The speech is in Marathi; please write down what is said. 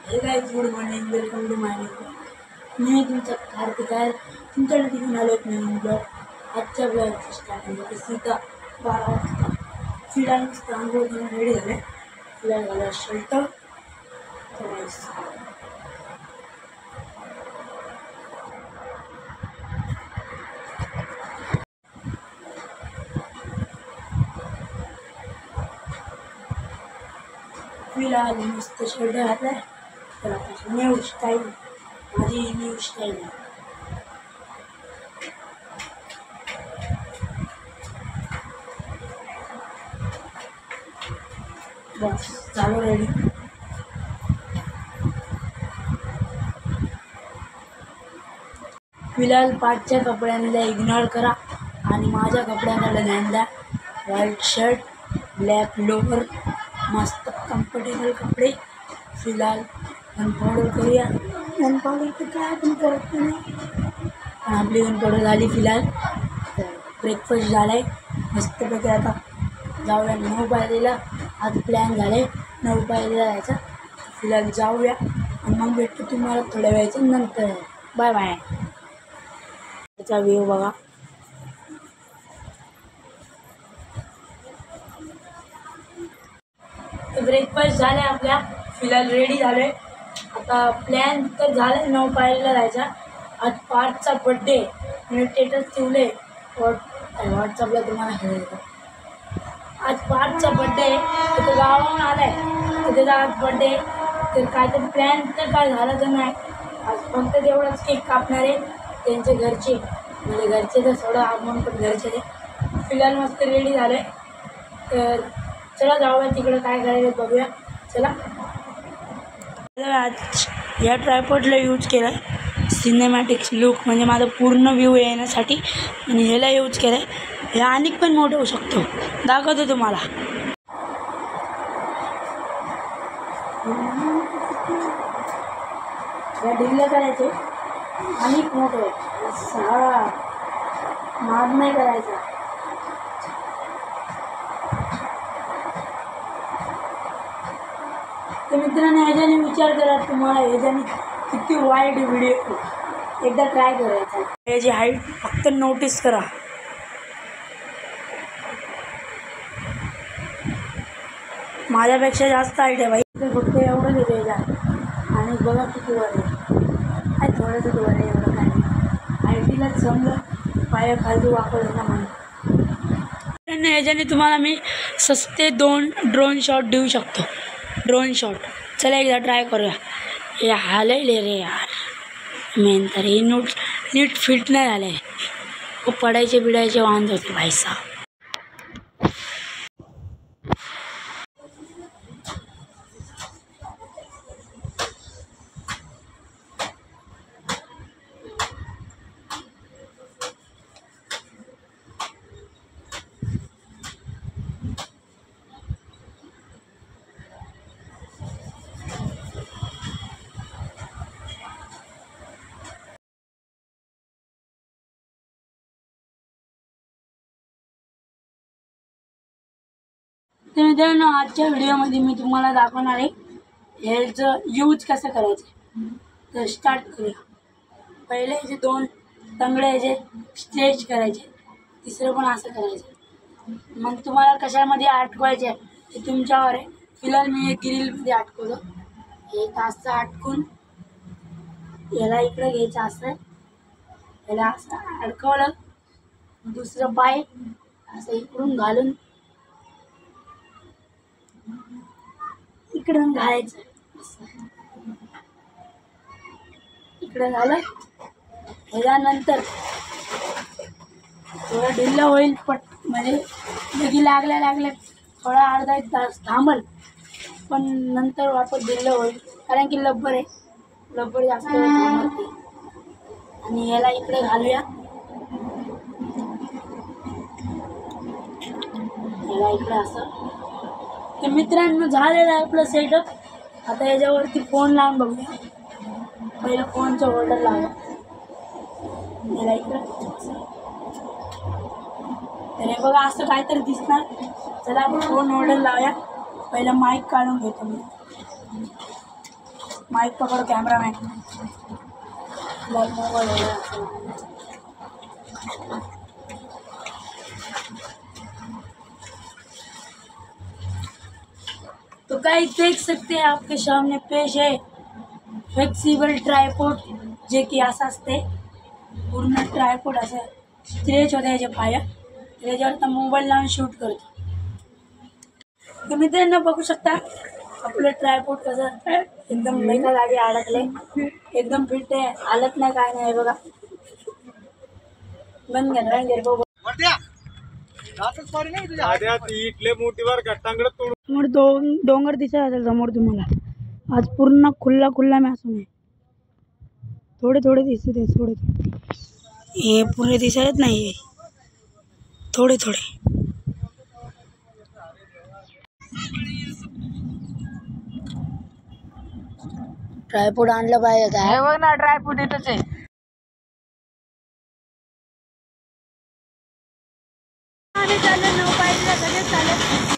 हे guys, good morning, welcome to my new मी तुमचा कार्तिक आहे. तुमच्याकडे घेऊन आलो एक नवीन ब्लॉग. आजच्या ब्लॉगची स्टार्टिंग होते सीधा 12 वाजता. फिरायला मस्त आंघोळ करून रेडी झाले. फिरायला झालं शर्ट फिरायला मस्त शर्ट घातलाय. त्याला न्यू स्टाईल, माझी न्यू स्टाईल आहे. बस झालं रेडी. फिलहाल पाठच्या कपड्यांना इग्नोर करा आणि माझ्या कपड्याकडे ध्यान द्या. व्हाईट शर्ट, ब्लॅक लोअर, मस्त कम्फर्टेबल कपडे. फिलहाल गन पावडर करूया. गन पावडर तर काय आपण करत नाही, पण आपली गन पावडर झाली. फिलहाल ब्रेकफास्ट झाला आहे मस्तपैकी. आता जाऊया 9 पायरीला. आज प्लॅन झाले 9 पायरीला जायचा. फिलहाल जाऊया आणि मग भेटतो तुम्हाला थोड्या वेळाच्या नंतर. Bye bye. त्याचा व्ह्यू बघा. ब्रेकफास्ट झाले आपल्या. फिलहाल रेडी झाले. आता प्लॅन तर झालं 9 पायरीला जायचा. आज पार्थचा बड्डे. मी स्टेटस ठेवले व्हॉट्सअपला, तुम्हाला हे आज पार्थचा बड्डे आहे. तो गावाहून आला आहे, त्याचा आज बड्डे. तर काय तर प्लॅन तर काय झालं तर नाही. आज फक्त तेवढंच केक कापणार आहे त्यांचे घरचे, म्हणजे घरचे तर थोडं आपण पण घरचे आहे. फिलहाल मस्त रेडी झालं. तर चला जाऊया तिकडं, काय करायचं बघूया. चला. आज या ट्रायपॉडला यूज केला आहे सिनेमॅटिक्स लुक, म्हणजे माझा पूर्ण व्ह्यू येण्यासाठी. आणि ह्याला यूज केलं आहे. हे आणि पण मोठं होऊ शकतो, दाखवतो तुम्हाला. या ढिल्ल करायचे आणि मोठं सारा माग नाही करायचा. तर मित्रांनो, ह्याच्याने विचार करा तुम्हाला ह्याच्याने किती वाईट व्हिडिओ. एकदा ट्राय करायचा. याची हाईट फक्त नोटीस करा. माझ्यापेक्षा जास्त हाईट आहे भाई. तर फक्त एवढं घेते याच्या. आणि बघा किती वर आहे. काय थोडंसं वर आहे, एवढं काय नाही. हाईटीलाच समजा पाया खालती वापरलं ना म्हणून. ह्याच्याने तुम्हाला मी सस्ते 2 ड्रोन शॉट देऊ शकतो. Drone shot. चला एकदा ट्राय करूया. हे हालले रे यार. मेन तर हे नीट फिट नाही झालं आहे. पडायचे बिडायचे वांध होते भाई साहब. तर मित्रांनो, आजच्या व्हिडिओमध्ये मी तुम्हाला दाखवणार आहे ह्याचं यूज कसं करायचं. तर स्टार्ट करूया. पहिले ह्याचे 2 तंगडे ह्याचे स्ट्रेच करायचे. तिसरं पण असं करायचं. मग तुम्हाला कशामध्ये अटकवायचे ते तुमच्यावर आहे. फिलहाल मी एक ग्रिलमध्ये अटकवलं. एक असं अटकून याला इकडं घ्यायचं. असं याला असं अडकवलं. दुसरं पाय असं इकडून घालून इकडून घालायचं. इकडं झालं. ह्याच्यानंतर थोडं ढिल्लं होईल, म्हणजे लगी लागल्या थोडा अर्धा 1 तास थांबल, पण नंतर वापस ढिल्लं होईल. कारण की लब्बर आहे, लब्बर जास्त वेळ थांबते. आणि याला इकडे घालूया. याला इकडे असं. तर मित्रांनो, झालेलं आहे आपलं सेटअप. आता याच्यावरती फोन लावून बघूया. पहिलं फोनचं होल्डर लावूया. याला इकडं. तर हे बघा असं काहीतरी दिसणार. चला आपण फोन होल्डर लावूया. पहिलं माईक काढून घेतो मी. माइक पकड़ कैमरामैन मोबाइल हो गया। तो गाइस देख सकते हैं आपके सामने पेश है फ्लेक्सिबल ट्रायपॉड जे की असं असते पूर्ण ट्रायपॉड असं स्ट्रेच होतं याच्या पाया त्याच्यावर आता मोबाईल लावून शूट करतो। तर मित्रांनो बघू शकता आपलं ट्रायपॉड कसं एकदम एका जागी अडकले एकदम फिट आहे हालत नाही काय नाही बघा बंद कर बघू समोर डोंगर दिसत असेल समोर तुम्हाला आज पूर्ण खुल्ला खुल्ला मौसम आहे थोडे थोडे दिसते थोडे हे पूरे दिसत नाही थोडे थोडे ट्रायपॉड आणलं पाहिजे हे बघ ना ट्रायपॉड इथंच आहे आणि चाललं 9 पाहिजे लगेच चालत